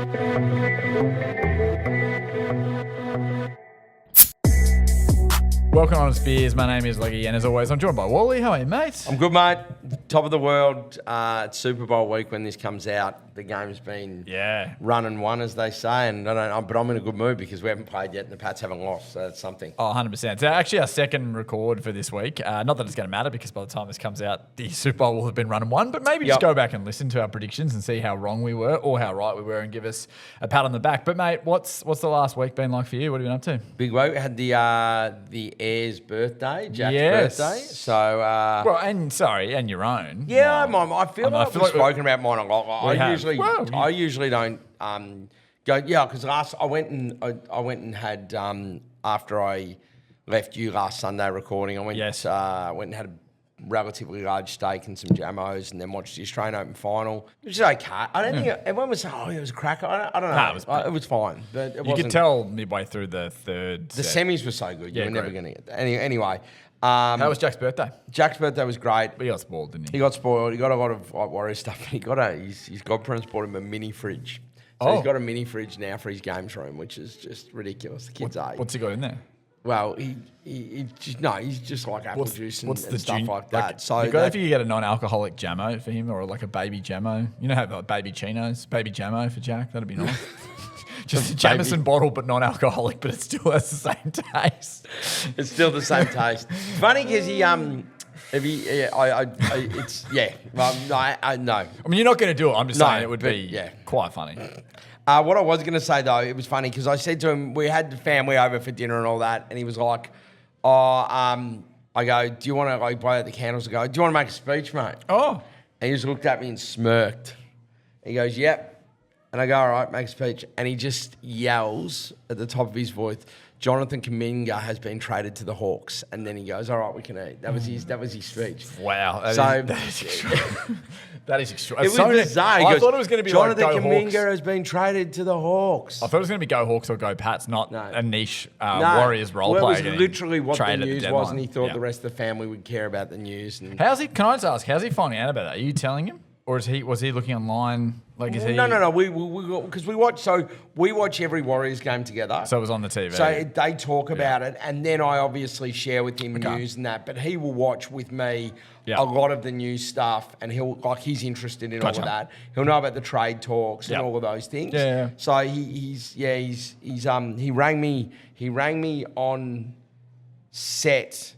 Welcome on Spears. My name is Leggy, and as always, I'm joined by Walley. How are you, mate? I'm good, mate. Top of the world. It's Super Bowl week when this comes out. The game's been run and won, as they say, and but I'm in a good mood because we haven't played yet and the Pats haven't lost, so that's something. Oh, 100%. It's actually our second record for this week. Not that it's going to matter because by the time this comes out, the Super Bowl will have been run and won, but maybe just go back and listen to our predictions and see how wrong we were or how right we were and give us a pat on the back. But, mate, what's the last week been like for you? What have you been up to? Big week. We had the heir's birthday, Jack's birthday. So, and your own. Yeah, I feel like we've spoken about mine a lot. I usually don't go. Yeah, because I went and had after I left you last Sunday recording. I went and had a relatively large steak and some jamos, and then watched the Australian Open final, which is okay. I don't think everyone was saying, it was a cracker. I don't know. It was fine, but you could tell midway through the third. The semis were so good. You were never going to get that. Anyway. How was Jack's birthday? Jack's birthday was great. But he got spoiled, didn't he? He got spoiled. He got a lot of Warriors stuff. His godparents bought him a mini fridge. So he's got a mini fridge now for his games room, which is just ridiculous. The kid's 8. What's he got in there? Well, he's just like apple juice and stuff like that. So if you get a non-alcoholic jammo for him or like a baby jammo, you know how like baby chinos, baby jammo for Jack, that'd be nice. Just a Jameson bottle, but non-alcoholic, but it still has the same taste. It's still the same taste. Funny because no. I mean, you're not going to do it. I'm just saying it would be quite funny. What I was going to say though, it was funny because I said to him, we had the family over for dinner and all that, and he was like, I go, do you want to like blow out the candles? I go, do you want to make a speech, mate? Oh, and he just looked at me and smirked. He goes, yep. And I go, all right, make a speech. And he just yells at the top of his voice, Jonathan Kuminga has been traded to the Hawks. And then he goes, all right, we can eat. That was his speech. Wow. That is extraordinary. That is extraordinary. It was bizarre. I thought it was going to be Jonathan like Go Kuminga Hawks. has been traded to the Hawks. I thought it was going to be Go Hawks or Go Pats, not a niche Warriors role player. It was literally what the news was, and he thought the rest of the family would care about the news. And can I just ask, how's he finding out about that? Are you telling him? Or was he looking online? Like, is he? No. Because we watch every Warriors game together. So it was on the TV. So they talk about it, and then I obviously share with him news and that. But he will watch with me a lot of the news stuff, and he's interested in all of that. He'll know about the trade talks and all of those things. Yeah. So he rang me on set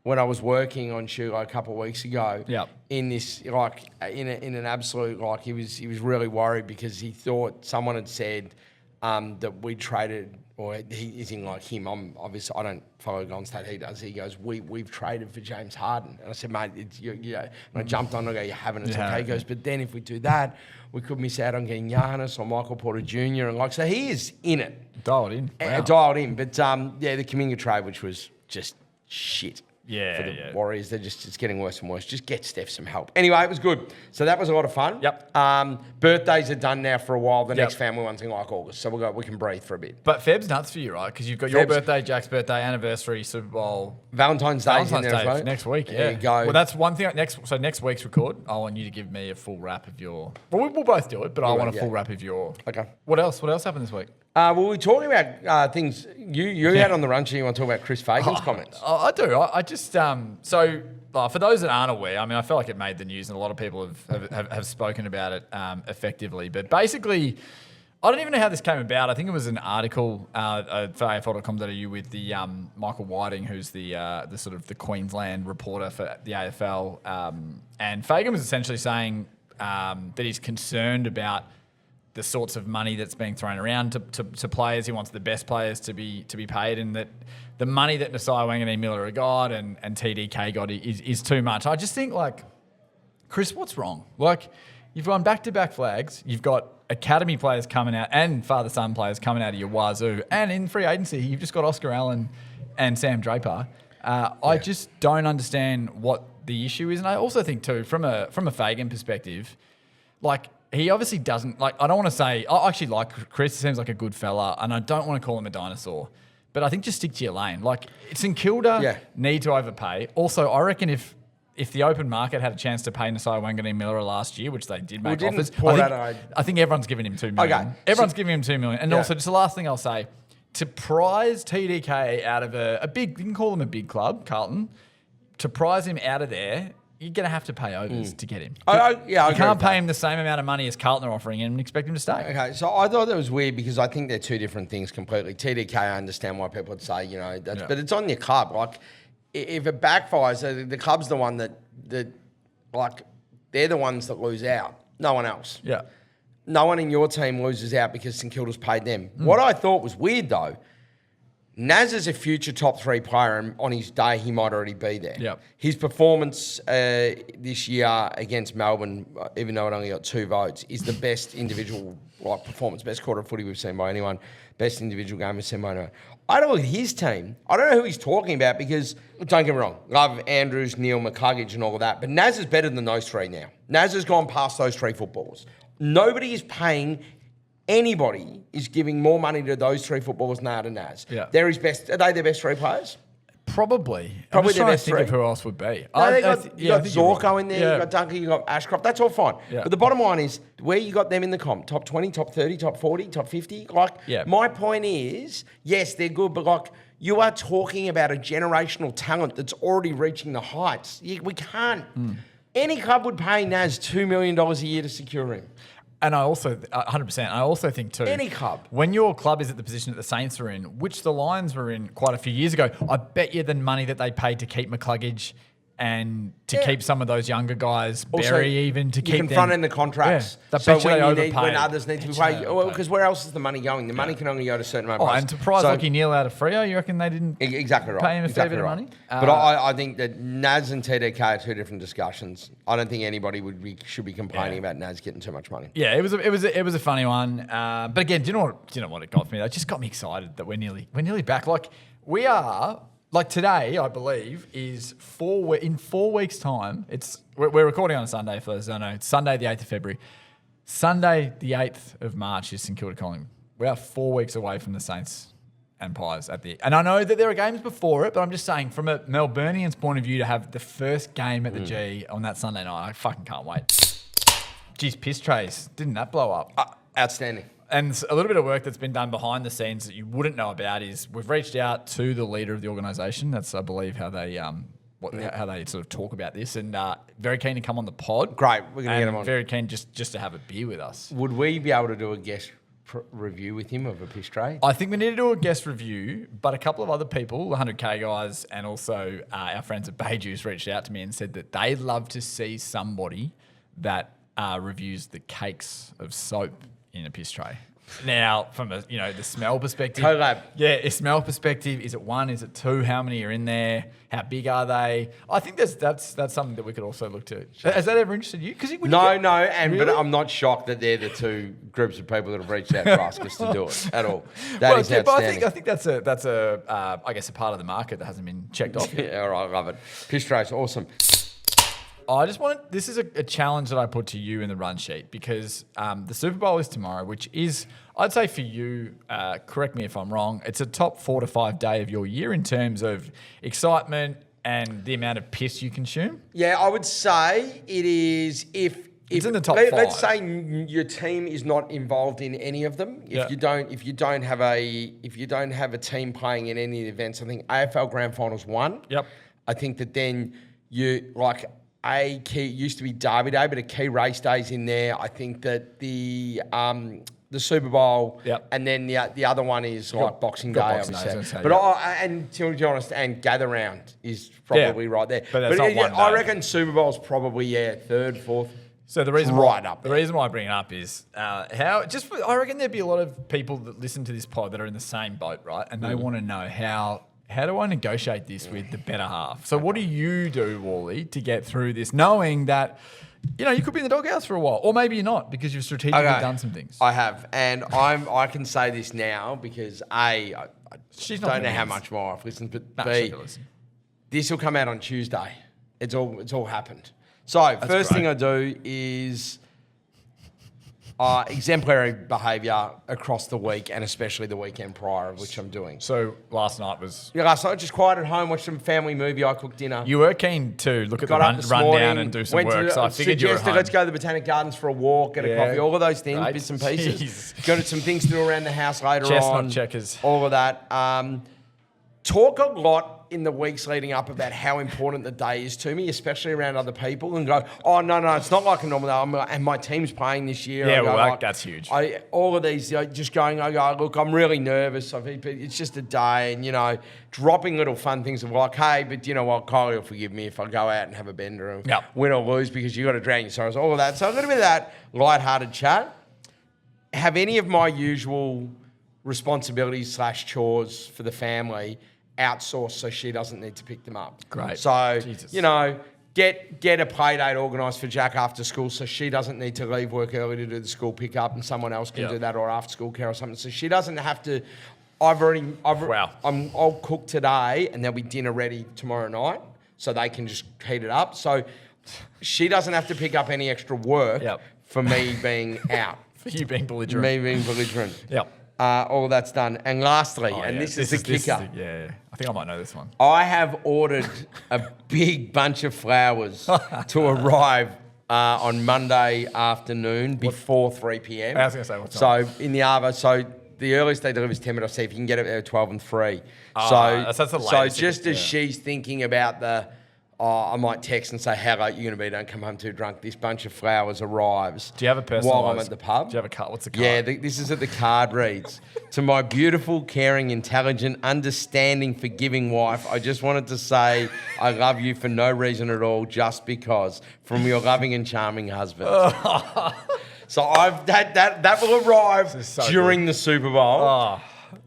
when I was working on shoot a couple of weeks ago. Yep. In this in an absolute he was really worried because he thought someone had said that we traded, or he is in like him. I don't follow Golden State. He does. He goes, we've traded for James Harden, and I said, mate, and I jumped on. I go, you haven't. It's okay. He goes, but then if we do that, we could miss out on getting Giannis or Michael Porter Jr. and so he is in it, dialed in. Wow. Dialed in. But the Kuminga trade, which was just shit. For the Warriors, it's getting worse and worse. Just get Steph some help. Anyway, it was good. So that was a lot of fun. Yep. Birthdays are done now for a while. The next family one's in like August, so we can breathe for a bit. But Feb's nuts for you, right? Because you've got your birthday, Jack's birthday, anniversary, Super Bowl, Valentine's Day next week. There you go. Well, that's one thing. Next week's record, I want you to give me a full wrap of your. Well, we'll both do it, but I want a full wrap of your. Okay. What else happened this week? We're talking about things you had on the run sheet. You want to talk about Chris Fagan's comments? I do. I just for those that aren't aware, I mean, I feel like it made the news, and a lot of people have spoken about it effectively. But basically, I don't even know how this came about. I think it was an article for AFL.com.au with the Michael Whiting, who's the sort of the Queensland reporter for the AFL, and Fagan was essentially saying that he's concerned about the sorts of money that's being thrown around to players. He wants the best players to be paid, and that the money that Nasai Wanganeen-Miller got and TDK got is too much. I just think, like, Chris, what's wrong? Like, you've gone back-to-back flags. You've got academy players coming out and father-son players coming out of your wazoo. And in free agency, you've just got Oscar Allen and Sam Draper. I just don't understand what the issue is. And I also think, too, from a Fagan perspective, like, he obviously doesn't, like, I don't want to say, I actually like Chris, he seems like a good fella, and I don't want to call him a dinosaur, but I think just stick to your lane. Like, St Kilda need to overpay. Also, I reckon if if the open market had a chance to pay Nasai Wanganeen-Miller last year, which they did make didn't offers, Port I Adelaide- think everyone's giving him $2 million. Okay. Everyone's giving him $2 million. And Yeah. also, just the last thing I'll say, to prize TDK out of a big, you can call them a big club, Carlton, to prize him out of there, you're going to have to pay overs to get him. I You agree can't with pay that. him the same amount of money as Carlton are offering him and expect him to stay. Okay, so I thought that was weird because I think they're two different things completely. TDK, I understand why people would say, but it's on your club. Like, if it backfires, the club's the one that like, they're the ones that lose out. No one else. Yeah. No one in your team loses out because St Kilda's paid them. What I thought was weird, though, Naz is a future top 3 player, and on his day, he might already be there. Yep. His performance this year against Melbourne, even though it only got 2 votes, is the best individual performance, best quarter of footy we've seen by anyone, best individual game we've seen by anyone. I don't look at his team. I don't know who he's talking about because, don't get me wrong, love Andrews, Neil, McCluggage and all of that, but Naz is better than those 3 now. Naz has gone past those 3 footballers. Nobody is paying... Anybody is giving more money to those 3 footballers than they are to Naz. Yeah. They're his best. Are they their best 3 players? Probably. Probably I'm just their trying best to think 3. of who else would be. No, you got I think you're Zorko right. in there, Yeah. you got Duncan, you got Ashcroft. That's all fine. Yeah. But the bottom line is where you got them in the comp. Top 20, top 30, top 40, top 50. My point is, yes, they're good, but you are talking about a generational talent that's already reaching the heights. We can't. Any club would pay Naz $2 million a year to secure him. And I also, 100%, I also think too, Any club. when your club is at the position that the Saints are in, which the Lions were in quite a few years ago, I bet you the money that they paid to keep McCluggage and to keep some of those younger guys, Also, Barry even, to keep you can them. front end the contracts. Yeah. So Bet you they overpaid. when others need to be Bet you they paid, overpaid. because where else is the money going? The money can only go to certain amount of Oh, players. and to prize So- Lockie Neal out of Freo, you reckon they didn't Exactly right. pay him a fair exactly bit of right. money? But I think that Naz and TDK are 2 different discussions. I don't think anybody should be complaining about Naz getting too much money. Yeah, it was a funny one. But again, do you know what it got me? It just got me excited that we're nearly back. Like we are. Like today, I believe, is in 4 weeks' time. We're recording on a Sunday for those who don't know. It's Sunday, the 8th of February. Sunday, the 8th of March is St Kilda Collingwood. We are 4 weeks away from the Saints and Pies and I know that there are games before it, but I'm just saying from a Melburnian's point of view to have the first game at the G on that Sunday night, I fucking can't wait. Geez, piss trays. Didn't that blow up? Outstanding. And a little bit of work that's been done behind the scenes that you wouldn't know about is we've reached out to the leader of the organisation. That's, I believe, how they how they sort of talk about this. And very keen to come on the pod. Great, we're going to get him on. Very keen just to have a beer with us. Would we be able to do a guest review with him of a piss tray? I think we need to do a guest review, but a couple of other people, the 100K guys, and also our friends at Bay Juice reached out to me and said that they'd love to see somebody that reviews the cakes of soap in a piss tray. Now, from the smell perspective, Collab. Yeah, a smell perspective. Is it 1? Is it 2? How many are in there? How big are they? I think that's something that we could also look to. Has that ever interested you? But Really? I'm not shocked that they're the 2 groups of people that have reached out to ask us to do it at all. That is But outstanding. I think that's a I guess a part of the market that hasn't been checked off yet. Yeah, all right, love it. Piss trays, awesome. I just wanted, this is a challenge that I put to you in the run sheet because the Super Bowl is tomorrow, which is, I'd say for you, correct me if I'm wrong, it's a top 4 to 5 day of your year in terms of excitement and the amount of piss you consume. Yeah, I would say it is It's in the top Let's 5. say your team is not involved in any of them. Yeah. If you don't have a team playing in any of the events, I think AFL Grand Finals 1. Yep. I think that then you a key, it used to be Derby Day, but a key race day's in there. I think that the Super Bowl, Yep. and then the other one is Boxing Day, got Boxing Day, obviously. I was gonna say, But yeah. and to be honest, and Gather Round is probably right there. but that's not one I day. reckon Super Bowl's probably 3rd, 4th. So the reason Right why, up the there. reason why I bring it up is I reckon there'd be a lot of people that listen to this pod that are in the same boat, right? And they want to know how do I negotiate this with the better half? So what do you do, Wally, to get through this, knowing that you could be in the doghouse for a while, or maybe you're not because you've strategically done some things. I have, and I can say this now because I She's not don't gonna know how listen. much more I've listened, but No, B, she's gonna listen. this will come out on Tuesday. It's all happened. So first great. thing I do is Exemplary behaviour across the week and especially the weekend prior, which I'm doing. So last night was... Yeah, last night just quiet at home, watched some family movie. I cooked dinner. You were keen to look at the rundown and do some work, so I figured you were at home. Let's go to the Botanic Gardens for a walk, get a coffee, all of those things, right. bits and pieces. Jeez. Got some things to do around the house later Chestnut on. checkers. All of that. Talk a lot in the weeks leading up about how important the day is to me, especially around other people, and go, oh, no, it's not like a normal day. And my team's playing this year. Yeah, well, that's huge. All of these, just going, I go, look, I'm really nervous. It's just a day. And, dropping little fun things of like, hey, but you know what, Kylie will forgive me if I go out and have a bender and win or lose because you got to drown your sorrows, all of that. So a little bit of that lighthearted chat. Have any of my usual responsibilities / chores for the family outsourced so she doesn't need to pick them up. Great. So, Jesus. get a play date organised for Jack after school so she doesn't need to leave work early to do the school pickup and someone else can do that, or after school care or something. So she doesn't have to. I'll cook today and there'll be dinner ready tomorrow night so they can just heat it up. So she doesn't have to pick up any extra work for me being out. For you being belligerent. Me being belligerent. Yep. All that's done. And lastly, this is the kicker. I think I might know this one. I have ordered a big bunch of flowers to arrive on Monday afternoon before 3 p.m. I was going to say, what's time? So in the Arvo, so the earliest they deliver is 10, but I'll see if you can get it there at 12 and 3. That's the latest. So just as she's thinking about I might text and say, how late you're going to be, don't come home too drunk. This bunch of flowers arrives. Do you have a personalised... while I'm at the pub. Do you have a card? What's the card? Yeah, this is what the card reads. To my beautiful, caring, intelligent, understanding, forgiving wife, I just wanted to say I love you for no reason at all, just because. From your loving and charming husband. So that will arrive during the Super Bowl.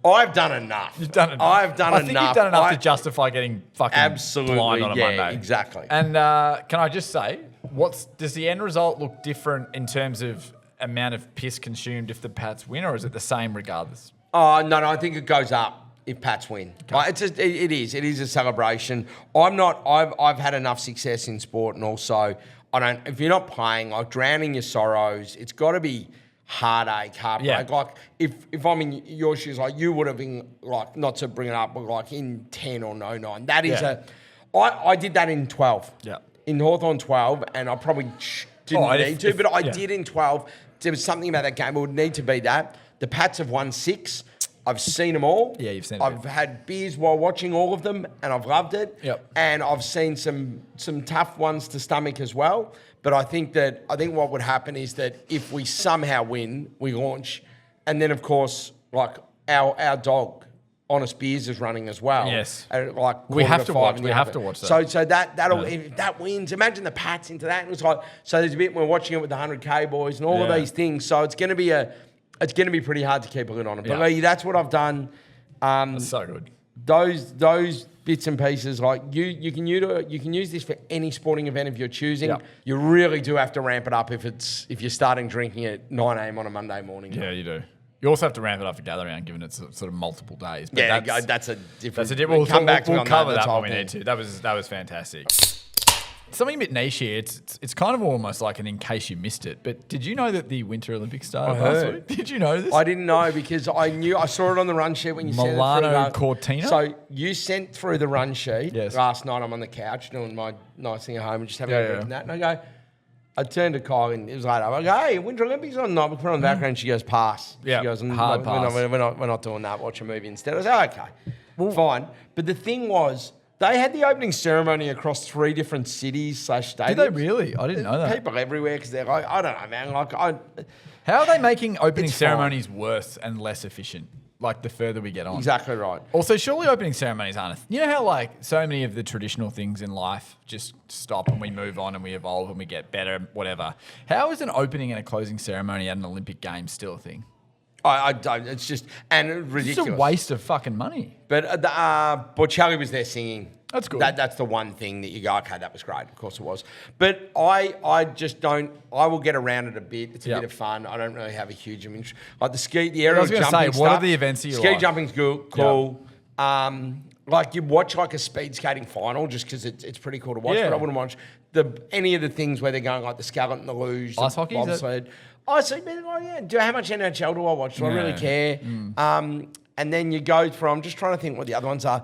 I've done enough. You've done enough. I've done enough. I think you've done enough to justify getting fucking blind on a Monday. Exactly. And can I just say, does the end result look different in terms of amount of piss consumed if the Pats win, or is it the same regardless? Oh, no, I think it goes up if Pats win. Okay. It is a celebration. I've had enough success in sport, and also if you're not playing, like drowning your sorrows, it's got to be heartache. Yeah. Like if I'm in your shoes, like you would have been like, not to bring it up, but like in 10 or no 9. That is I did that in 12. Yeah. In Hawthorn 12, and I probably didn't need to, but I did in 12. There was something about that game. It would need to be that. The Pats have won 6. I've seen them all. Yeah, you've seen I've had beers while watching all of them, and I've loved it. Yep. And I've seen some tough ones to stomach as well. But I think what would happen is that if we somehow win, we launch, and then of course, like our dog, Honest Beers, is running as well. Yes. At like we have to watch. We have to watch that. So that'll if that wins. Imagine the Pats into that. And it's like, so there's a bit we're watching it with the 100K boys and all of these things. So it's going to be pretty hard to keep a lid on it. But Lee, that's what I've done. That's so good. Those bits and pieces, like you can use this for any sporting event if you're choosing. Yep. You really do have to ramp it up if you're starting drinking at 9 a.m. on a Monday morning. Yeah, you do. You also have to ramp it up for gather round, given it's sort of multiple days. But that's a different. We'll come back to we'll cover that when we thing. need to. That was fantastic. Something a bit niche here. It's kind of almost like an in case you missed it. But did you know that the Winter Olympics started last week? Did you know this? I didn't know because I saw it on the run sheet when you sent it through. Milano Cortina? So you sent through the run sheet last night. I'm on the couch doing my nice thing at home and just having a drink and that. And I turned to Kyle and it was later. I go, hey, Winter Olympics on? No, we put it on the background. She goes, pass. Yeah, she goes, hard pass. We're not doing that. Watch a movie instead. I was like, okay, fine. But the thing was, they had the opening ceremony across 3 different cities / stadiums. Did they really? I didn't know that. People everywhere because they're like, I don't know, man. How are they making opening ceremonies worse and less efficient? Like the further we get on. Exactly right. Also, surely opening ceremonies aren't. You know how like so many of the traditional things in life just stop and we move on and we evolve and we get better, whatever. How is an opening and a closing ceremony at an Olympic Games still a thing? I don't. It's just ridiculous. It's just a waste of fucking money. But Bocelli was there singing. That's good. That's the one thing that you go, okay, that was great. Of course it was. But I just don't. I will get around it a bit. It's a bit of fun. I don't really have a huge interest. Like the aerial jumping stuff. What are the events you Ski like? jumping's cool. Like you watch like a speed skating final just because it's pretty cool to watch. Yeah. But I wouldn't watch any of the things where they're going like the skeleton, the luge, Ice the hockey, is bobsled. I see, man. Oh yeah. How much NHL do I watch? Do I really care? And then you go from. I'm just trying to think what the other ones are.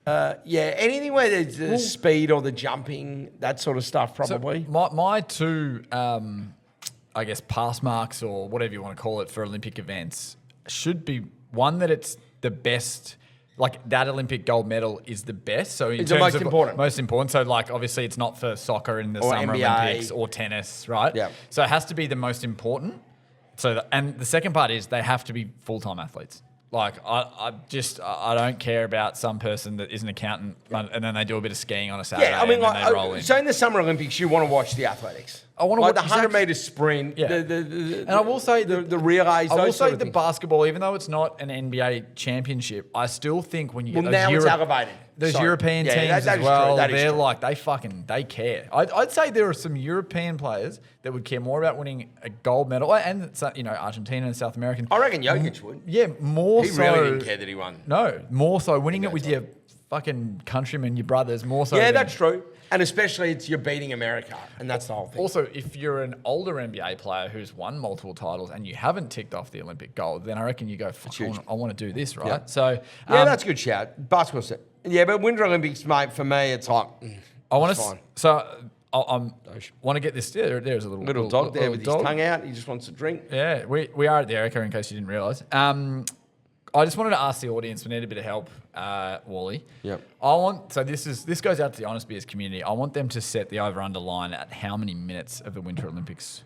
Anything where there's the speed or the jumping, that sort of stuff, probably. So my two, I guess, pass marks or whatever you want to call it for Olympic events should be one that it's the best. Like that Olympic gold medal is the best. So in it's terms the most of important. Most important. So like obviously it's not for soccer in the Or Summer NBA. Olympics or tennis, right? Yeah. So it has to be the most important. So and the second part is they have to be full-time athletes. Like I don't care about some person that is an accountant and then they do a bit of skiing on a Saturday Yeah, I mean, and then they roll in. so in the Summer Olympics, you want to watch the athletics. I want to like watch the 100-meter sprint. Yeah. And I will say the relays. I will those sort say of the things. basketball, even though it's not an NBA championship, I still think when you get Well, those now it's elevated. those So, European yeah, teams that as is well, true. That is they're true. like they care. I'd say there are some European players that would care more about winning a gold medal, and Argentina and South American. I reckon Jokic would. Yeah, more He so. really didn't care that he won. No, more so winning it with your fucking countrymen, your brothers, more so. Yeah, than- that's true. And especially you're beating America, and that's the whole thing. Also, if you're an older NBA player who's won multiple titles and you haven't ticked off the Olympic gold, then I reckon you go, fuck, I want to do this, right? Yeah. So, that's a good shout. Basketball set. Yeah, but Winter Olympics, mate, for me, it's like, I want it's to. fine. So, I want to get this. There's a Little dog there with his dog. tongue out. He just wants a drink. Yeah, we are at the Erica, in case you didn't realise. I just wanted to ask the audience. We need a bit of help, Wally. Yep. This goes out to the Honest Beers community. I want them to set the over/under line at how many minutes of the Winter Olympics.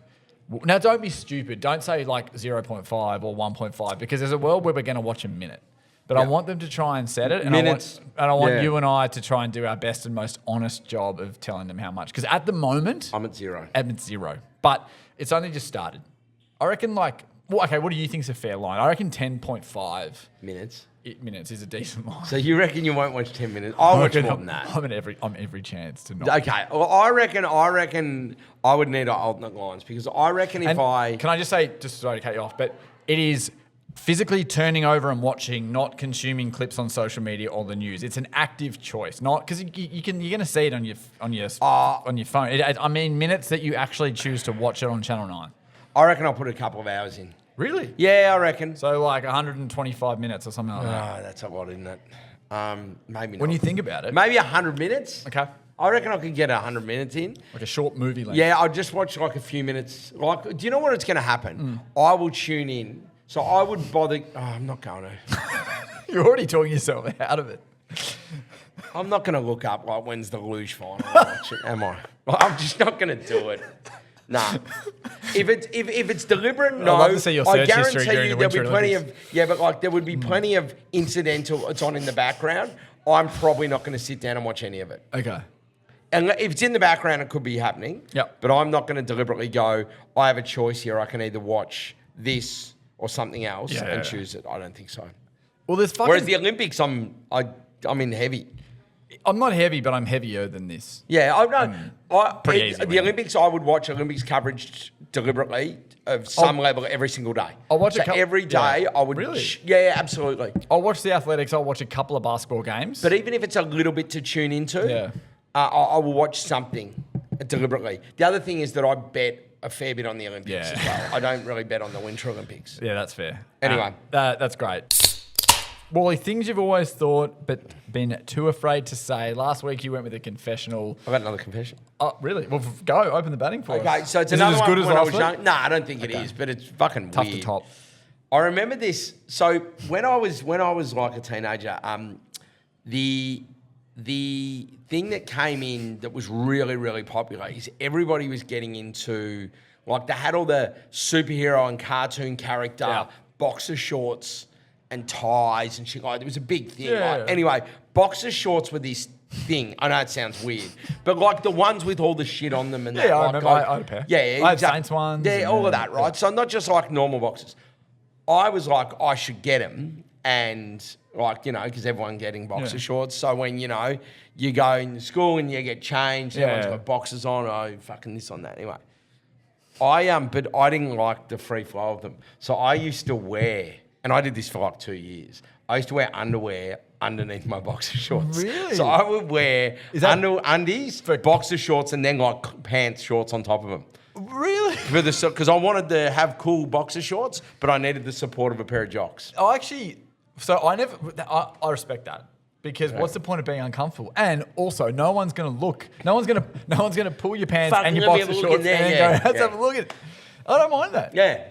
Now, don't be stupid. Don't say like 0.5 or 1.5 because there's a world where we're going to watch a minute. But I want them to try and set it, and Minutes. I want Yeah. you and I to try and do our best and most honest job of telling them how much. Because at the moment, I'm at 0. it's 0. But it's only just started. I reckon what do you think is a fair line? I reckon 10.5 Minutes. minutes is a decent line. So you reckon you won't watch 10 minutes? I'll watch more than that. I'm every chance to not. Okay. Well, I reckon I would need alternate lines because I reckon Can I just say, just sorry to cut you off, but it is physically turning over and watching, not consuming clips on social media or the news. It's an active choice, not because you're going to see it on your phone. I mean, minutes that you actually choose to watch it on Channel 9. I reckon I'll put a couple of hours in. Really? Yeah, I reckon. So like 125 minutes or something like that. Oh, that's a lot, isn't it? Maybe not. When you think about it. Maybe 100 minutes. Okay. I reckon I could get 100 minutes in. Like a short movie length. Yeah, I'll just watch like a few minutes. Like, do you know what it's going to happen? I will tune in. So I would bother. Oh, I'm not going to. You're already talking yourself out of it. I'm not going to look up like when's the luge final. Watch it, am I? I'm just not going to do it. Nah. If it's deliberate, no. I'd love to see your I search history guarantee during you the there'll Winter be plenty Olympics. but like there would be plenty of incidental. It's on in the background. I'm probably not going to sit down and watch any of it. Okay. And if it's in the background, it could be happening. Yep. But I'm not going to deliberately go, I have a choice here. I can either watch this or something else and choose it. I don't think so. Well, there's fucking... Whereas the Olympics, I'm in heavy. I'm not heavy, but I'm heavier than this. Yeah, I know. Pretty easy The winning. Olympics, I would watch Olympics coverage deliberately of some level every single day. I'll watch so every day. I would. Really? Yeah, absolutely. I'll watch the athletics. I'll watch a couple of basketball games. But even if it's a little bit to tune into, Yeah. I will watch something deliberately. The other thing is that I bet a fair bit on the Olympics Yeah. as well. I don't really bet on the Winter Olympics. Yeah, that's fair. Anyway. That's great. Wally, things you've always thought but been too afraid to say. Last week you went with a confessional. I've got another confession. Oh, really? Well, go. Open the batting for us. Okay, so it's Is another it as one good as when I last was week? young. No, I don't think it is, but it's fucking Tough weird. to top. I remember this. So when I was like a teenager, the thing that came in that was really, really popular is everybody was getting into, like, they had all the superhero and cartoon character boxer shorts and ties and shit. Like, it was a big thing. Yeah. Like, anyway, boxer shorts were this thing. I know it sounds weird, but like the ones with all the shit on them and that. Yeah, I like, remember. I had a pair. Yeah, I had exactly. Saints ones. Yeah, and all of then- that, right? So not just like normal boxers. I was like, I should get them, and like, you know, because everyone getting boxer shorts. So when, you know, you go in school and you get changed, everyone's got boxers on, oh, fucking this on that. Anyway, but I didn't like the free flow of them. So I used to wear and I did this for like 2 years. I used to wear underwear underneath my boxer shorts. Really? So I would wear undies, for boxer shorts, and then like pants shorts on top of them. Really? Because I wanted to have cool boxer shorts, but I needed the support of a pair of jocks. I respect that. Because what's the point of being uncomfortable? And also, no one's gonna look. No one's gonna pull your pants and your boxer shorts and then go, let's have a look at it. I don't mind that. Yeah.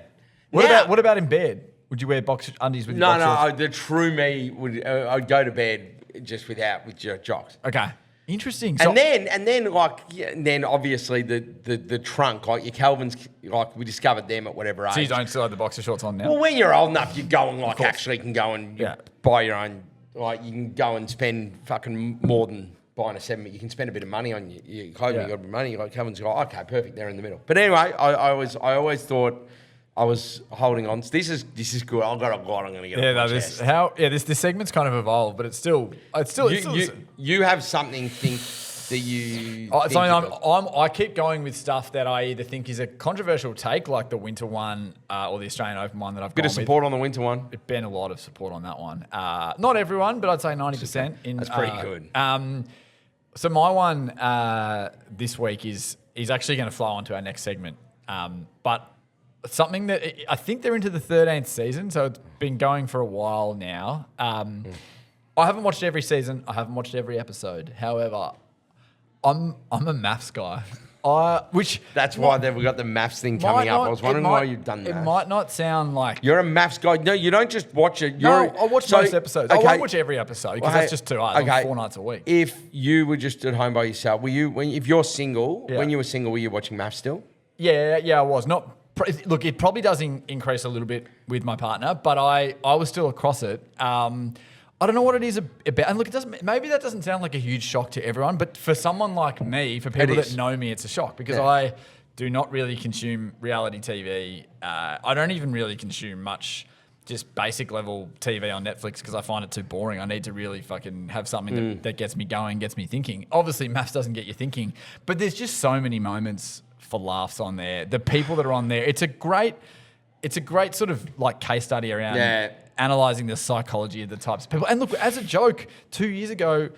What about in bed? Would you wear boxer undies with your boxer shorts? No. The true me would. I'd go to bed just with jocks. Okay. Interesting. So, And then obviously the trunk, like your Calvins, like we discovered them at whatever age. so you don't still have the boxer shorts on now? Well, when you're old enough, you go and actually can go and buy your own. Like you can go and spend fucking more than buying a 7. You can spend a bit of money on your clothing. You got a bit of money. Like Calvin's go, okay, perfect. They're in the middle. But anyway, I always thought I was holding on. This is good. I've got a lot I'm going to get. Yeah, this segment's kind of evolved, but it's still. You have something that you. I keep going with stuff that I either think is a controversial take, like the winter one or the Australian Open one that I've got. Bit of support on the winter one. It's been a lot of support on that one. Not everyone, but I'd say 90%. That's pretty good. So my one this week is actually going to flow onto our next segment, but something that I think they're into the 13th season, so it's been going for a while now. I haven't watched every season. I haven't watched every episode. However, I'm a MAFS guy. That's why we've got the MAFS thing coming up. I was wondering why you've done that. It might not sound like... You're a MAFS guy. No, you don't just watch it. I watch most episodes. Okay. I won't watch every episode because that's just too hard. Okay. 4 nights a week. If you were just at home by yourself, if you're single, when you were single, were you watching MAFS still? Yeah, I was. Look, it probably does increase a little bit with my partner, but I was still across it. I don't know what it is about. And look, maybe that doesn't sound like a huge shock to everyone, but for someone like me, for people that know me, it's a shock because I do not really consume reality TV. I don't even really consume much just basic level TV on Netflix because I find it too boring. I need to really fucking have something that gets me going, gets me thinking. Obviously, MAFS doesn't get you thinking, but there's just so many moments for laughs on there. The people that are on there, it's a great sort of like case study around analysing the psychology of the types of people. And look, as a joke, 2 years ago,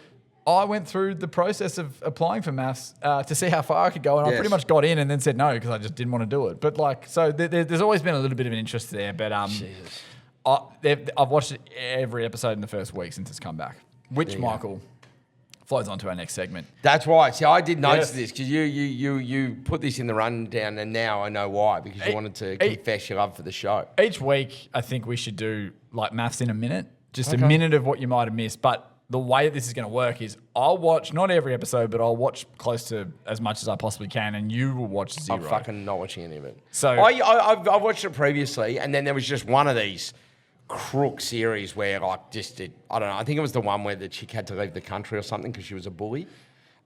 I went through the process of applying for MAFS to see how far I could go, and I pretty much got in and then said no because I just didn't want to do it. But like, so there's always been a little bit of an interest there. But I've watched every episode in the first week since it's come back, which Michael flows on to our next segment. That's right. See, I did notice this because you put this in the rundown, and now I know why, because you wanted to confess your love for the show. Each week, I think we should do like MAFS in a minute, just a minute of what you might have missed. But the way this is going to work is I'll watch not every episode, but I'll watch close to as much as I possibly can, and you will watch 0. I'm fucking not watching any of it. So I watched it previously, and then there was just one of these crook series where I don't know, I think it was the one where the chick had to leave the country or something because she was a bully,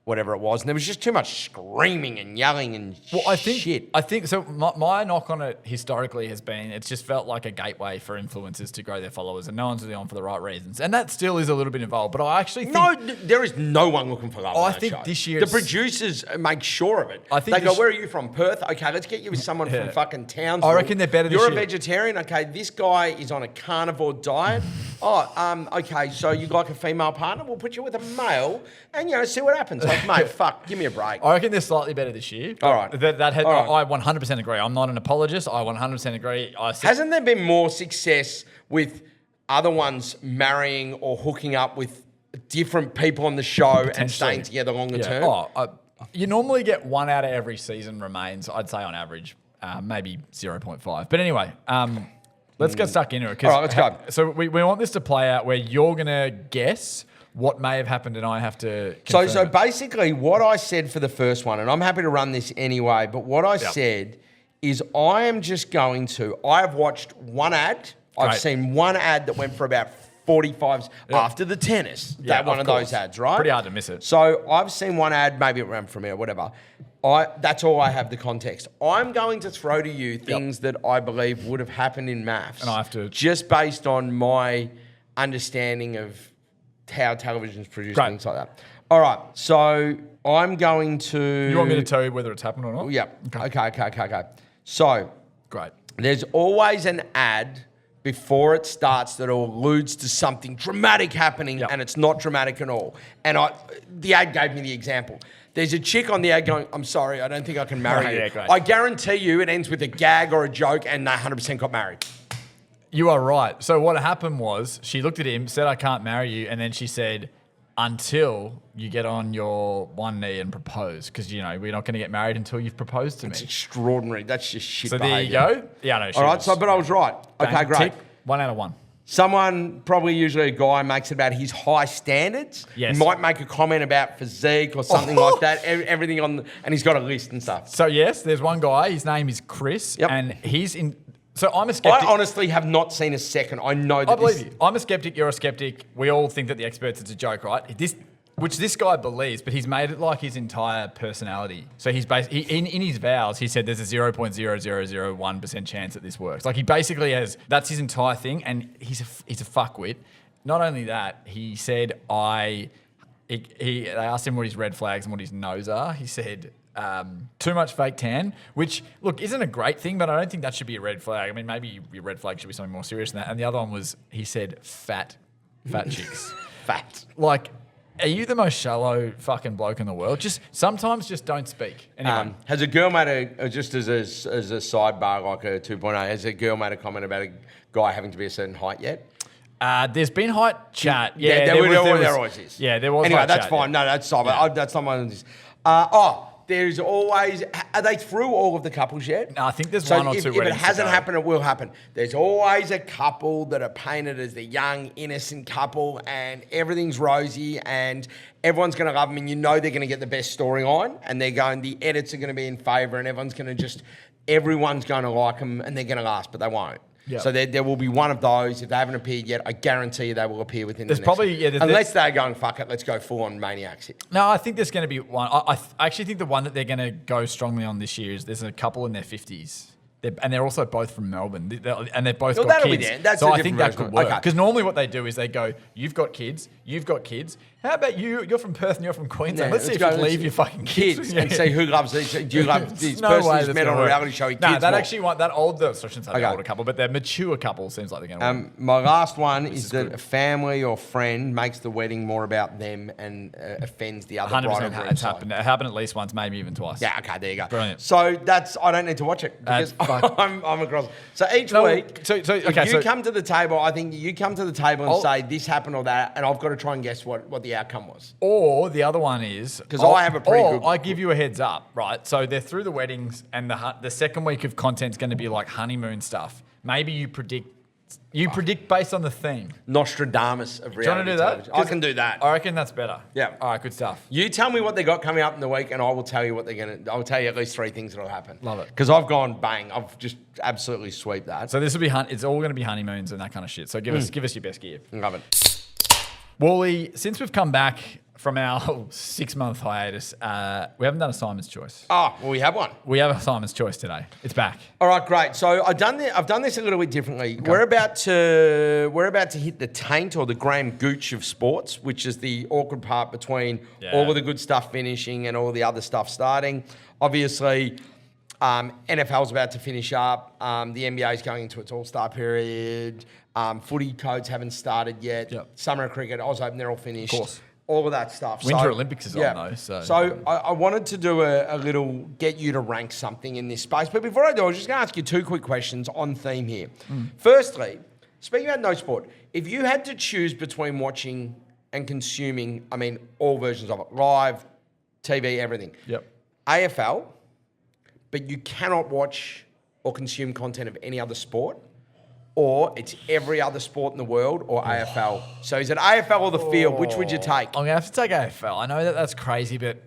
whatever it was, and there was just too much screaming and yelling and shit. I think so. My knock on it historically has been it's just felt like a gateway for influencers to grow their followers, and no one's really on for the right reasons, and that still is a little bit involved. But I actually think there is no one looking for love. I think show. This year the producers make sure of it. I think they go, "Where are you from? Perth? Okay, let's get you with someone from fucking Townsville. I reckon they're better. You're a vegetarian. Okay, this guy is on a carnivore diet. Okay, so you like a female partner? We'll put you with a male, and see what happens. Like, mate, fuck, give me a break. I reckon they're slightly better this year. All right. I 100% agree. I'm not an apologist. I 100% agree. Hasn't there been more success with other ones marrying or hooking up with different people on the show and staying together longer term? You normally get 1 out of every season remains, I'd say on average, maybe 0.5. But anyway, let's get stuck into it. All right, let's go. So we want this to play out where you're going to guess what may have happened and I have to confirm So basically what I said for the first one, and I'm happy to run this anyway, but what I said is I have watched one ad. I've seen one ad that went for about 45 after the tennis. One of those ads, right? Pretty hard to miss it. So I've seen one ad, maybe it ran for me or whatever. That's all I have the context. I'm going to throw to you things that I believe would have happened in MAFS. And I have to... Just based on my understanding of how television's produced, things like that. All right, so I'm going to... You want me to tell you whether it's happened or not? Yeah. Okay. So... Great. There's always an ad before it starts that alludes to something dramatic happening, and it's not dramatic at all. And the ad gave me the example. There's a chick on the ad going, I'm sorry, I don't think I can marry you. Great. I guarantee you it ends with a gag or a joke and they 100% got married. You are right. So what happened was she looked at him, said, I can't marry you. And then she said, until you get on your one knee and propose. Because, we're not going to get married until you've proposed to me. It's extraordinary. That's just shit So behavior. there you go. Yeah, no, All right, but I was right. Okay, great. Tick, 1 out of 1. Someone, probably usually a guy, makes it about his high standards. Yes. Might make a comment about physique or something like that. Everything and he's got a list and stuff. So yes, there's one guy. His name is Chris, and he's in. So I'm a skeptic. I honestly have not seen a second. I know that. I believe you. I'm a skeptic. You're a skeptic. We all think that the experts, it's a joke, right? Which this guy believes, but he's made it like his entire personality. So he's in his vows, he said there's a 0.0001% chance that this works. Like he basically that's his entire thing, and he's a fuckwit. Not only that, he said they asked him what his red flags and what his no's are. He said too much fake tan, which look isn't a great thing, but I don't think that should be a red flag. I mean, maybe your red flag should be something more serious than that. And the other one was he said fat chicks. Fat. Like, are you the most shallow fucking bloke in the world? Sometimes don't speak. Anyway. Has a girl made just as a sidebar, like a 2.0, has a girl made a comment about a guy having to be a certain height yet? There's been height chat. Yeah, there always is. Yeah, there was. Anyway, height that's chat, fine. Yeah. No, that's fine. Yeah. That's not one of these. There's always. Are they through all of the couples yet? No, I think there's so one or if, two. If it weddings hasn't to go. happened, it will happen. There's always a couple that are painted as the young, innocent couple, and everything's rosy, and everyone's going to love them, and they're going to get the best storyline, and the edits are going to be in favour, and everyone's going to like them, and they're going to last, but they won't. Yep. So there will be one of those. If they haven't appeared yet, I guarantee you they will appear within There's the next probably unless they're going, fuck it, let's go full on maniacs here. No, I think there's going to be one. I actually think the one that they're going to go strongly on this year is there's a couple in their 50s. They're also both from Melbourne, and they've both got that'll be kids. there. That's so a I think that different could version. work. Okay. Because normally what they do is they go, you've got kids. How about you? You're from Perth and you're from Queensland. Let's see if you can leave your fucking kids. And see who loves these. Do you love this no person way who's that's met gonna on a work. reality show? No, that older, so I shouldn't say the Okay. older couple, but the mature couple seems like they're going to work. My last one is that a family or friend makes the wedding more about them and offends the other bride or 100% groom it's side. happened. It happened at least once, maybe even twice. Yeah, okay, there you go. Brilliant. So I don't need to watch it because I'm across. So each week, if you come to the table, I think you come to the table and say this happened or that, and I've got to try and guess what the outcome was. Or the other one is... Because I have a pretty good... I give you a heads up, right? So they're through the weddings and the second week of content's going to be like honeymoon stuff. Maybe you predict based on the theme. Nostradamus of reality. Do you want to do that? television. I can do that. I reckon that's better. Yeah. All right, good stuff. You tell me what they got coming up in the week, and I will tell you what they're going to... I'll tell you at least 3 things that'll happen. Love it. Because I've gone bang. I've just absolutely sweep that. So this will be... It's all going to be honeymoons and that kind of shit. So give us your best gear. Love it. Wally, since we've come back from our 6-month hiatus, we haven't done a Simon's Choice. Oh, well, we have one. We have a Simon's Choice today. It's back. All right, great. So I've done this a little bit differently. Okay. We're about to hit the taint or the Graham Gooch of sports, which is the awkward part between all of the good stuff finishing and all the other stuff starting. Obviously, NFL's about to finish up. The NBA is going into its All-Star period. Footy codes haven't started yet. Yep. Summer cricket, Oz Open, they're all finished. Of course. All of that stuff. Winter Olympics is on though. So I wanted to do a little get you to rank something in this space. But before I do, I was just going to ask you 2 quick questions on theme here. Firstly, speaking about no sport, if you had to choose between watching and consuming, all versions of it, live, TV, everything. Yep. AFL, but you cannot watch or consume content of any other sport, or it's every other sport in the world, or AFL. So is it AFL or the field? Which would you take? I'm going to have to take AFL. I know that's crazy, but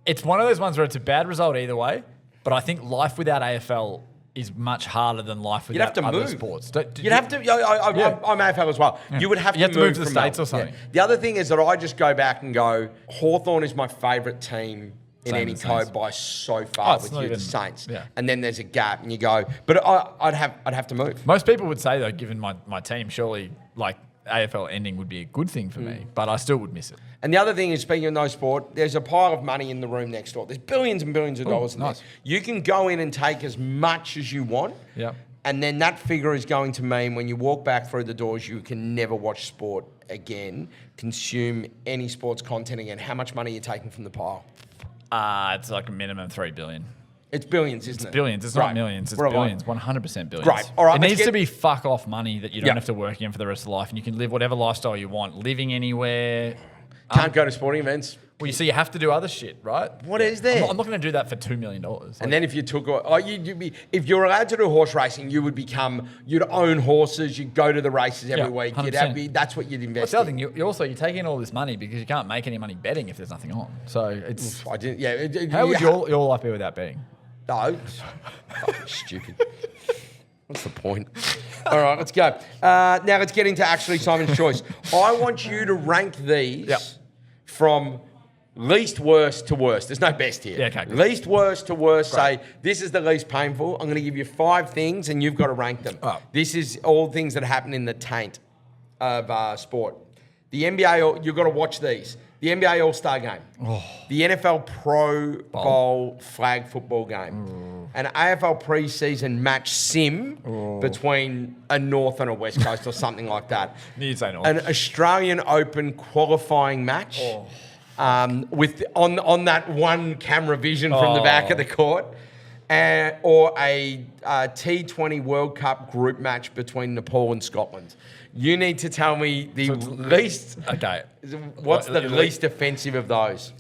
it's one of those ones where it's a bad result either way. But I think life without AFL is much harder than life without other sports. You'd have to... I'm AFL as well. Yeah. You would have to move to the States or something. Yeah. The other thing is that I just go back and go, Hawthorn is my favourite team in any code by so far with you, the Saints. Yeah. And then there's a gap and you go, but I'd have to move. Most people would say, though, given my team, surely like AFL ending would be a good thing for me, but I still would miss it. And the other thing is, speaking of no sport, there's a pile of money in the room next door. There's billions and billions of dollars in there. You can go in and take as much as you want. Yep. And then that figure is going to mean when you walk back through the doors, you can never watch sport again, consume any sports content again. How much money are you taking from the pile? It's like a minimum 3 billion. It's billions, isn't it? It's billions. It's not millions. It's billions. 100% billions. Right. All right. It needs to be fuck off money that you don't have to work again for the rest of life, and you can live whatever lifestyle you want. Living anywhere. Can't go to sporting events. Well, you see, you have to do other shit, right? What is there? I'm not going to do that for $2 million. And then if you took, if you're allowed to do horse racing, you'd own horses, you'd go to the races every week. 100%. That's what you'd invest the other in. thing, you're taking all this money because you can't make any money betting if there's nothing on. So it's. I didn't. Yeah. How would your life be without betting? No. Stupid. What's the point? All right, let's go. Now let's get into actually Simon's choice. I want you to rank these from least worst to worst. There's no best here. Yeah, okay, good. Least worst to worst. Great. Say, this is the least painful. I'm going to give you 5 things and you've got to rank them. Oh. This is all things that happen in the taint of sport. The NBA, you've got to watch these. The NBA All-Star Game. Oh. The NFL Pro Bowl flag football game. An AFL preseason match sim between a North and a West Coast or something like that. You'd say North. An Australian Open qualifying match with on that one camera vision from the back of the court. Or a T20 World Cup group match between Nepal and Scotland. You need to tell me the least. Okay. What's the least offensive of those?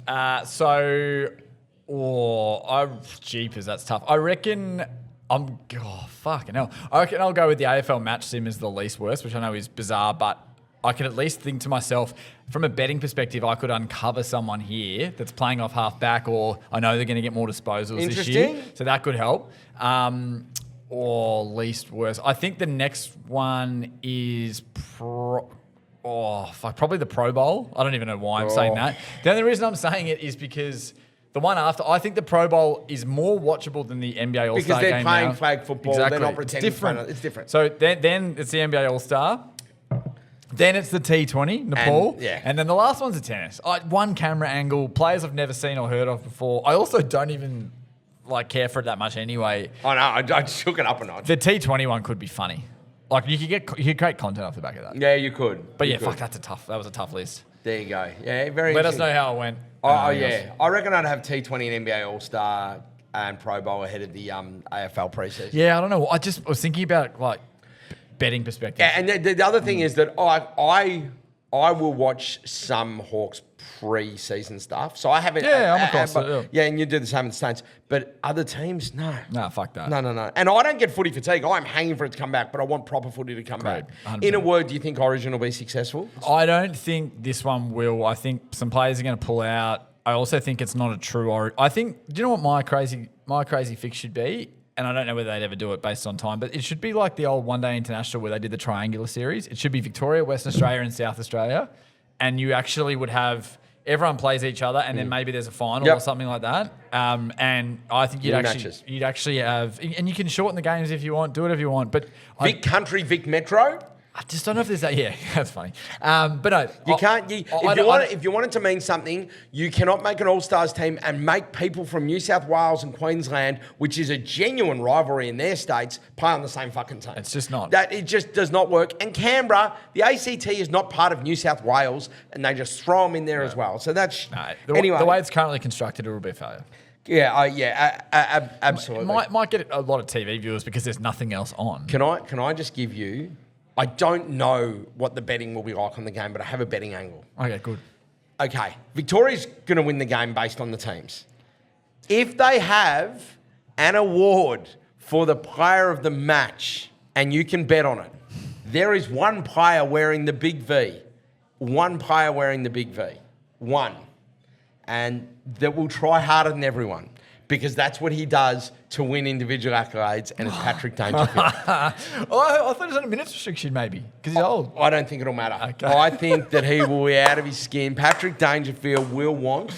Jeepers, that's tough. I reckon fucking hell. I reckon I'll go with the AFL match sim as the least worst, which I know is bizarre, but I can at least think to myself, from a betting perspective, I could uncover someone here that's playing off half back, or I know they're going to get more disposals this year. So that could help. Or least worst. I think the next one is probably the Pro Bowl. I don't even know why I'm saying that. The only reason I'm saying it is because the one after, I think the Pro Bowl is more watchable than the NBA All-Star game. Because they're playing flag football. Exactly. They're not pretending. It's different. So then it's the NBA All-Star. Then it's the T20, Nepal. And then the last one's the tennis. One camera angle, players I've never seen or heard of before. I also don't even care for it that much anyway. I know, I shook it up a notch. The T20 one could be funny. You could create content off the back of that. Yeah, you could. But that was a tough list. There you go. Yeah, very Let us know how it went. Yeah. I reckon I'd have T20 and NBA All-Star and Pro Bowl ahead of the AFL preseason. Yeah, I don't know. I was thinking about betting perspective. Yeah, and the other thing is that I will watch some Hawks pre-season stuff. So I haven't. Yeah, I'm across it. Yeah, and you do the same with the Saints. But other teams, no. No, fuck that. No. And I don't get footy fatigue. I'm hanging for it to come back, but I want proper footy to come back. 100%. In a word, do you think Origin will be successful? I don't think this one will. I think some players are going to pull out. I also think it's not a true Origin. I think, do you know what my crazy fix should be? And I don't know whether they'd ever do it based on time, but it should be like the old one-day international where they did the triangular series. It should be Victoria, Western Australia, and South Australia. And you actually would have everyone plays each other, and then maybe there's a final or something like that. And I think you'd actually have, and you can shorten the games if you want, do whatever you want. But Vic Country, Vic Metro. I just don't know if there's that. Yeah, that's funny. But no, you can't. If you want it to mean something, you cannot make an All-Stars team and make people from New South Wales and Queensland, which is a genuine rivalry in their states, play on the same fucking team. It's just not. It just does not work. And Canberra, the ACT is not part of New South Wales, and they just throw them in there as well. So that's anyway. The way it's currently constructed, it will be a failure. Yeah, absolutely. Might get a lot of TV viewers because there's nothing else on. Can I just give you? I don't know what the betting will be like on the game, but I have a betting angle. Okay, good. Okay, Victoria's going to win the game based on the teams. If they have an award for the player of the match, and you can bet on it, there is one player wearing the big V. One player wearing the big V. One. And that will try harder than everyone. Because that's what he does to win individual accolades, and it's Patrick Dangerfield. I thought it was on a minutes restriction, maybe, because he's old. I don't think it'll matter. Okay. I think that he will be out of his skin. Patrick Dangerfield will want.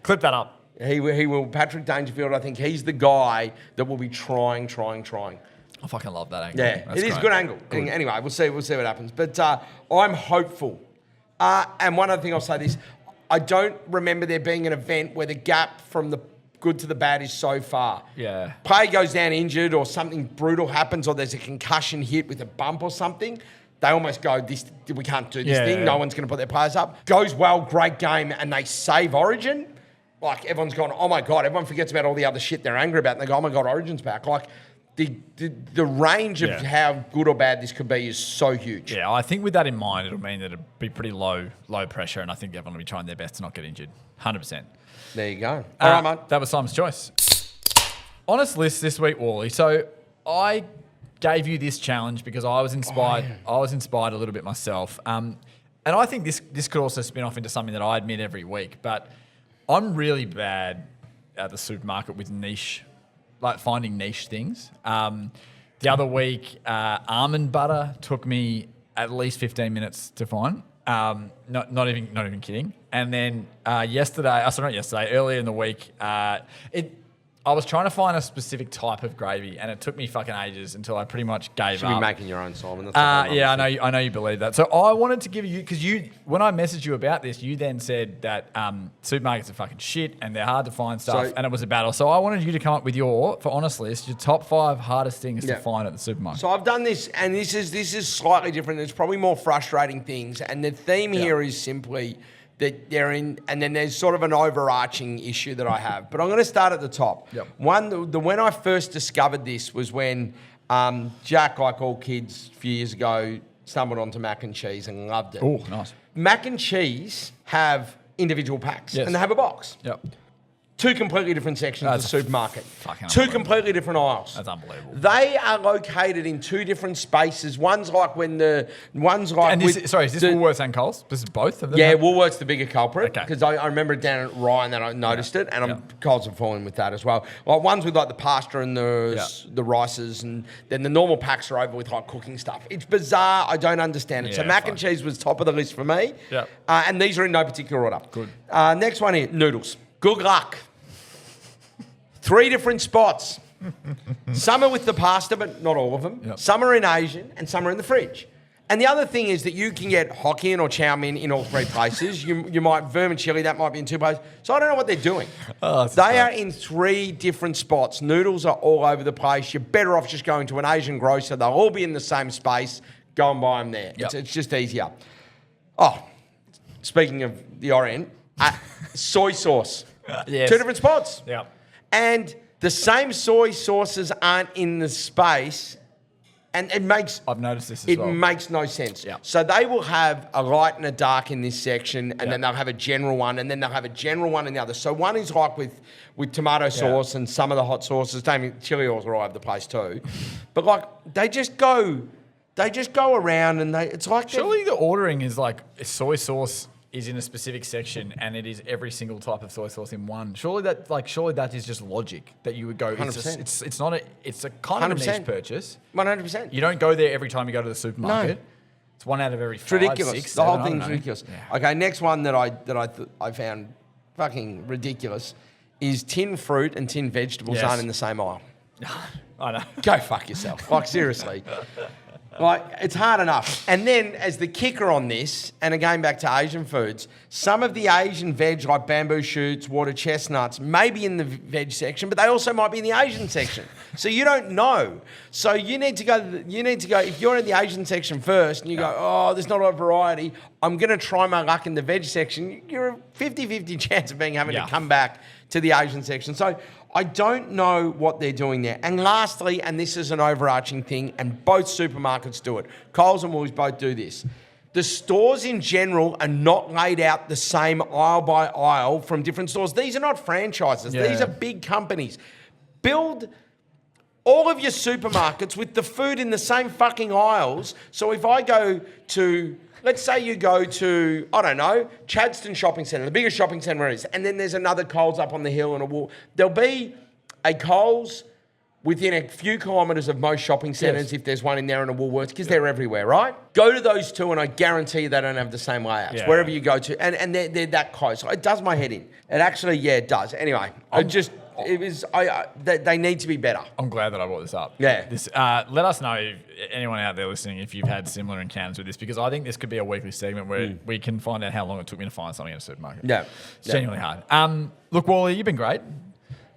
Clip that up. He will. Patrick Dangerfield, I think he's the guy that will be trying. I fucking love that angle. Yeah, it is a good angle. Good. Anyway, we'll see what happens. But I'm hopeful. And one other thing I'll say this. I don't remember there being an event where the gap from the good to the bad is so far. Yeah. Player goes down injured or something brutal happens or there's a concussion hit with a bump or something. They almost go, we can't do this thing. Yeah. No one's going to put their players up. Goes well, great game, and they save Origin. Like, everyone's gone, oh, my God. Everyone forgets about all the other shit they're angry about. And they go, oh, my God, Origin's back. Like, the range of how good or bad this could be is so huge. Yeah, I think with that in mind, it'll mean that it'll be pretty low pressure, and I think everyone will be trying their best to not get injured. 100%. There you go. All right, mate. That was Simon's choice. Honest list this week, Wally. So I gave you this challenge because I was inspired. I was inspired a little bit myself. And I think this could also spin off into something that I admit every week. But I'm really bad at the supermarket with niche, like finding niche things. The other week, almond butter took me at least 15 minutes to find. Not even kidding. And then earlier in the week, I was trying to find a specific type of gravy, and it took me fucking ages until I pretty much gave up. Should be making your own, Simon. That's yeah, I know you believe that. So I wanted to give you, because when I messaged you about this, you then said that supermarkets are fucking shit and they're hard to find stuff, and it was a battle. So I wanted you to come up with for Honest List, your top 5 hardest things to find at the supermarket. So I've done this, and this is slightly different. There's probably more frustrating things, and the theme here is simply that they're in, and then there's sort of an overarching issue that I have. But I'm going to start at the top. Yep. When I first discovered this was when Jack, like all kids a few years ago, stumbled onto mac and cheese and loved it. Oh, nice. Mac and cheese have individual packs, Yes. and they have a box. Yep. 2 completely different sections of the supermarket. fucking 2 unbelievable. completely different aisles. That's unbelievable. They are located in 2 different spaces. One's like And is this Woolworths and Coles? This is both of them? Yeah, Woolworths the bigger culprit, Okay. because I remember it down at Ryan that I noticed it, and Coles have fallen with that as well. Like ones with like the pasta and the rices, and then the normal packs are over with like cooking stuff. It's bizarre. I don't understand it. So Yeah, mac and cheese was top of the list for me. Yeah. And these are in no particular order. Good. Next one here, noodles. Good luck. 3 different spots. Some are with the pasta, but not all of them. Yep. Some are in Asian, and some are in the fridge. And the other thing is that you can get Hokkien or chow mein in all 3 places. You might vermicelli, that might be in 2 places. So I don't know what they're doing. They are in 3 different spots. Noodles are all over the place. You're better off just going to an Asian grocer. They'll all be in the same space. Go and buy them there. Yep. It's just easier. Oh, speaking of the Orient, soy sauce. Yes. 2 different spots. Yeah. And the same soy sauces aren't in the space, and it makes... I've noticed this as well. It makes no sense. Yeah. So they will have a light and a dark in this section, and then they'll have a general one, and then they'll have a general one in the other. So one is like with tomato sauce and some of the hot sauces. Chili oils are all over the place too. But like they just go around, and it's like... Surely the ordering is like soy sauce is in a specific section, and it is every single type of soy sauce in one. Surely that is just logic that you would go. 100%. It's a kind of a niche purchase. 100%. You don't go there every time you go to the supermarket. No. It's 1 out of every 5, It's ridiculous. 6, The 7, whole thing's ridiculous. Yeah. Okay, next one that I found fucking ridiculous is tin fruit and tin vegetables aren't in the same aisle. I know. Go fuck yourself. Like, seriously. Like, it's hard enough. And then, as the kicker on this, and again back to Asian foods, some of the Asian veg, like bamboo shoots, water chestnuts, may be in the veg section, but they also might be in the Asian section. So you don't know. So you need to go, if you're in the Asian section first, and you go, oh, there's not a variety, I'm going to try my luck in the veg section, you're a 50-50 chance of having to come back to the Asian section. So I don't know what they're doing there. And lastly, and this is an overarching thing, and both supermarkets do it, Coles and Woolies both do this. The stores in general are not laid out the same aisle by aisle from different stores. These are not franchises. Yeah. These are big companies. Build all of your supermarkets with the food in the same fucking aisles. So if I go to... Let's say you go to, I don't know, Chadstone Shopping Centre, the biggest shopping centre there is, and then there's another Coles up on the hill and a Wool. There'll be a Coles within a few kilometres of most shopping centres if there's one in there and a Woolworths, because they're everywhere, right? Go to those 2 and I guarantee you they don't have the same layouts, wherever you go to. And they're that close. It does my head in. It actually, it does. Anyway, they need to be better. I'm glad that I brought this up. Yeah. Let us know, if anyone out there listening, if you've had similar encounters with this, because I think this could be a weekly segment where we can find out how long it took me to find something in a supermarket. Yeah. It's genuinely hard. Look, Wally, you've been great.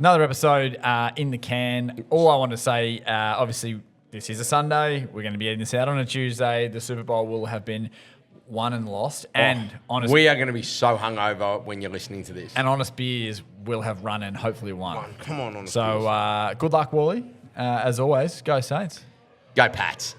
Another episode in the can. All I want to say, obviously, this is a Sunday. We're going to be editing this out on a Tuesday. The Super Bowl will have been won and lost. And honest, we are going to be so hungover when you're listening to this. and honest beers will have run and hopefully won. Come on, honest. So good luck, Wally. As always, go Saints. Go Pats.